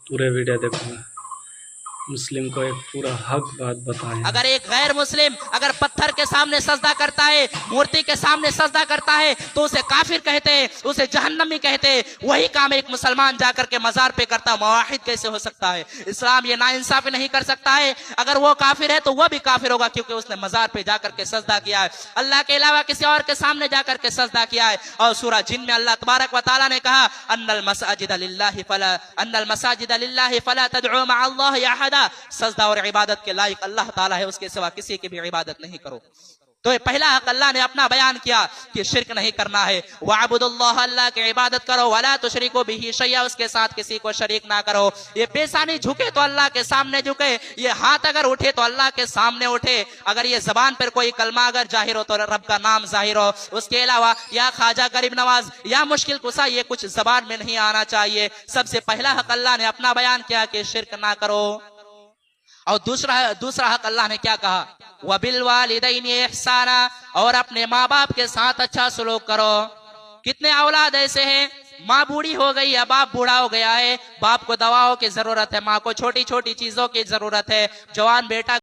पूरे वीडियो देखूंगा, मुस्लिम को एक पूरा हक बात बताएं। अगर एक गैर मुस्लिम अगर पत्थर के सामने सजदा करता है, मूर्ति के सामने सजदा करता है, तो उसे काफिर कहते हैं, उसे जहन्नमी कहते हैं। वही काम एक मुसलमान जाकर के मजार पे करता, मुवाहिद कैसे हो सकता है? इस्लाम ये नाइंसाफी नहीं कर सकता है। अगर वो काफिर है तो वह भी काफिर होगा, क्योंकि उसने मजार पे जाकर के सजदा किया है, अल्लाह के अलावा किसी और के सामने जाकर के सजदा किया है। और सूरह जिन में अल्लाह तबारक व तआला ने कहा, अन्नल मसाजिद लिल्लाहि फला तदउ मअ अल्लाहि अहदा, सजदा और इबादत के लायक अल्लाह ताला है, उसके सिवा किसी की भी इबादत नहीं करो। तो ये पहला हक अल्लाह ने अपना बयान किया कि शिरक नहीं करना है। वअबुदुल्लाह, अल्लाह की इबादत करो, वला तुशरिकू बिही शैया, उसके साथ किसी को शरीक ना करो। ये पेशानी झुके तो अल्लाह के सामने झुके, ये हाथ अगर उठे तो अल्लाह के सामने उठे, अगर ये जबान पर कोई कलमा अगर जाहिर हो तो रब का नाम जाहिर हो। उसके अलावा या ख्वाजा गरीब नवाज या मुश्किल कुसा ये कुछ जबान में नहीं आना चाहिए। सबसे पहला हक अल्लाह ने अपना बयान किया कि शिरक ना करो। और दूसरा हक अल्लाह ने क्या कहा? वबिल वालिदैनि इहसाना, और अपने माँ बाप के साथ अच्छा सलूक करो। कितने औलाद ऐसे हैं, माँ बूढ़ी हो गई है, बाप बूढ़ा हो गया है, बाप को दवाओं की जरूरत है, माँ को छोटी छोटी चीजों की जरूरत है, जवान बेटा